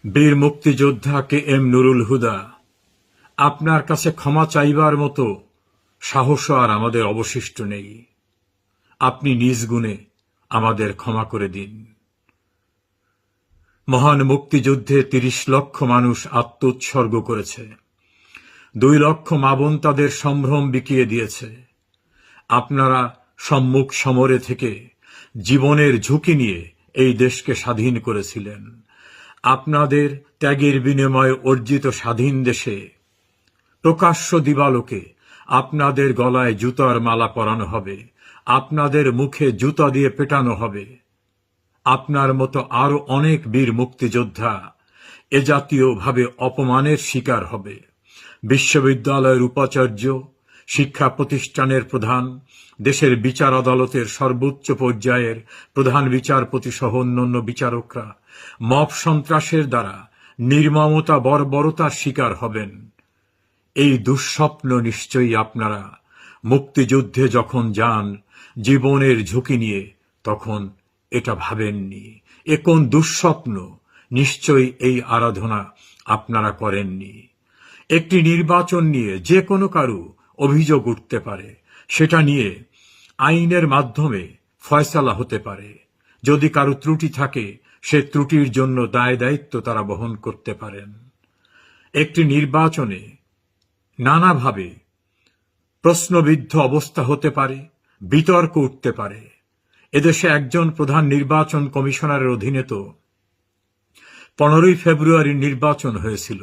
বীর মুক্তিযোদ্ধা K M Nurul Huda, আপনার কাছে ক্ষমা চাইবার মতো সাহসও আর আমাদের অবশিষ্ট নেই। আপনি নিজ গুণে আমাদের ক্ষমা করে দিন। মহান মুক্তিযুদ্ধে ৩০ লক্ষ মানুষ আত্মোৎসর্গ করেছে। ২ লক্ষ মা বোন তাদের সম্ভ্রম বিকিয়ে দিয়েছে। আপনারা সম্মুখ সমরে থেকে জীবনের ঝুঁকি নিয়ে এই দেশকে স্বাধীন করেছিলেন। আপনাদের ত্যাগের বিনিময়ে অর্জিত স্বাধীন দেশে প্রকাশ্য দিবালোকে আপনাদের গলায় জুতার মালা পরানো হবে, আপনাদের মুখে জুতা দিয়ে পেটানো হবে। আপনার মতো আরো অনেক বীর মুক্তিযোদ্ধা এ জাতীয়ভাবে অপমানের শিকার হবে। বিশ্ববিদ্যালয়ের উপাচার্য, শিক্ষা প্রতিষ্ঠানের প্রধান, দেশের বিচার আদালতের সর্বোচ্চ পর্যায়ের প্রধান বিচারপতি সহ অন্যান্য বিচারকরা মব সন্ত্রাসের দ্বারা নির্মমতা বর্বরতার শিকার হবেন। এই দুঃস্বপ্ন নিশ্চয়ই আপনারা মুক্তিযুদ্ধে যখন যান জীবনের ঝুঁকি নিয়ে তখন এটা ভাবেননি। এ কোন দুঃস্বপ্ন? নিশ্চয়ই এই আরাধনা আপনারা করেননি। একটি নির্বাচন নিয়ে যে কোনো কারো অভিযোগ উঠতে পারে, সেটা নিয়ে আইনের মাধ্যমে ফয়সালা হতে পারে। যদি কারো ত্রুটি থাকে সে ত্রুটির জন্য দায় দায়িত্ব তারা বহন করতে পারেন। একটি নির্বাচনে নানাভাবে প্রশ্নবিদ্ধ অবস্থা হতে পারে, বিতর্ক উঠতে পারে। এদেশে একজন প্রধান নির্বাচন কমিশনারের অধীনে তো 15ই ফেব্রুয়ারি নির্বাচন হয়েছিল।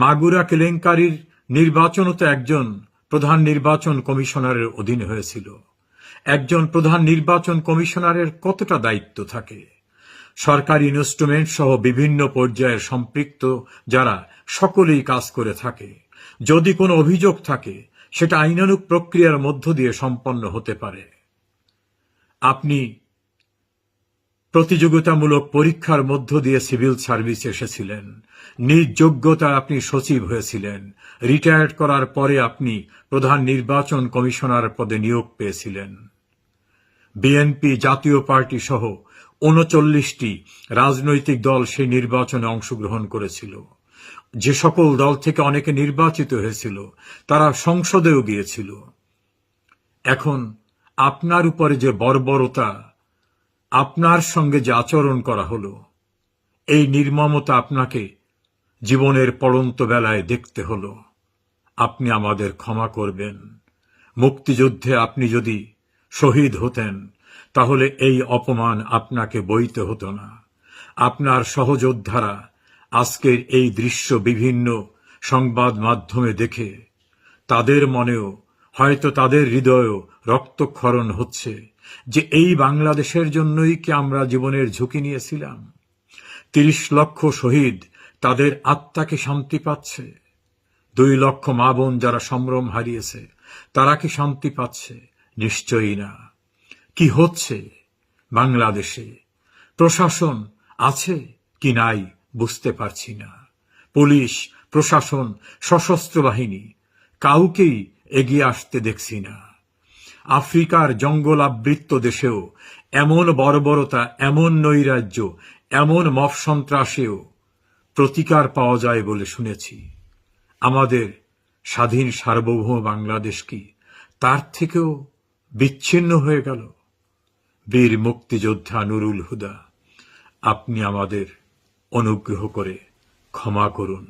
মাগুরা কেলেঙ্কারির নির্বাচনও তো একজন প্রধান নির্বাচন কমিশনারের অধীনে হয়েছিল। একজন প্রধান নির্বাচন কমিশনারের কতটা দায়িত্ব থাকে? সরকারি ইনস্ট্রুমেন্ট সহ বিভিন্ন পর্যায়ের সম্পৃক্ত যারা সকলেই কাজ করে থাকে। যদি কোনো অভিযোগ থাকে সেটা আইনানুগ প্রক্রিয়ার মধ্য দিয়ে সম্পন্ন হতে পারে। আপনি প্রতিযোগিতামূলক পরীক্ষার মধ্য দিয়ে সিভিল সার্ভিসে এসেছিলেন। নিজ যোগ্যতায় আপনি সচিব হয়েছিলেন। রিটায়ার্ড করার পরে আপনি প্রধান নির্বাচন কমিশনার পদে নিয়োগ পেয়েছিলেন। বিএনপি জাতীয় পার্টি সহ ৩৯টি রাজনৈতিক দল সেই নির্বাচনে অংশগ্রহণ করেছিল। যে সকল দল থেকে অনেকে নির্বাচিত হয়েছিল তারা সংসদেও গিয়েছিল। এখন আপনার উপরে যে বর্বরতা, আপনার সঙ্গে যে আচরণ করা হলো, এই নির্মমতা আপনাকে জীবনের পড়ন্ত বেলায় দেখতে হলো। আপনি আমাদের ক্ষমা করবেন। মুক্তিযুদ্ধে আপনি যদি শহীদ হতেন তাহলে এই অপমান আপনাকে বইতে হতো না। আপনার সহযোদ্ধারা আজকের এই দৃশ্য বিভিন্ন সংবাদ মাধ্যমে দেখে তাদের মনেও হয়তো তাদের হৃদয়েও রক্তক্ষরণ হচ্ছে যে এই বাংলাদেশের জন্যই কি আমরা জীবনের ঝুঁকি নিয়েছিলাম? ৩০ লক্ষ শহীদ, তাদের আত্মাকে শান্তি পাচ্ছে? ২ লক্ষ মা বোন যারা সম্ভ্রম হারিয়েছে তারা কি শান্তি পাচ্ছে? নিশ্চয়ই না। কি হচ্ছে বাংলাদেশে? প্রশাসন আছে কি নাই বুঝতে পারছি না। পুলিশ, প্রশাসন, সশস্ত্র বাহিনী কাউকেই এগিয়ে আসতে দেখছি না। আফ্রিকার জঙ্গল আবৃত দেশেও এমন বর্বরতা, এমন নৈরাজ্য, এমন মব সন্ত্রাসেও প্রতিকার পাওয়া যায় বলে শুনেছি। আমাদের স্বাধীন সার্বভৌম বাংলাদেশ কি তার থেকেও বিচ্ছিন্ন হয়ে গেল? বীর মুক্তিযোদ্ধা নুরুল হুদা, আপনি আমাদের অনুগ্রহ করে ক্ষমা করুন।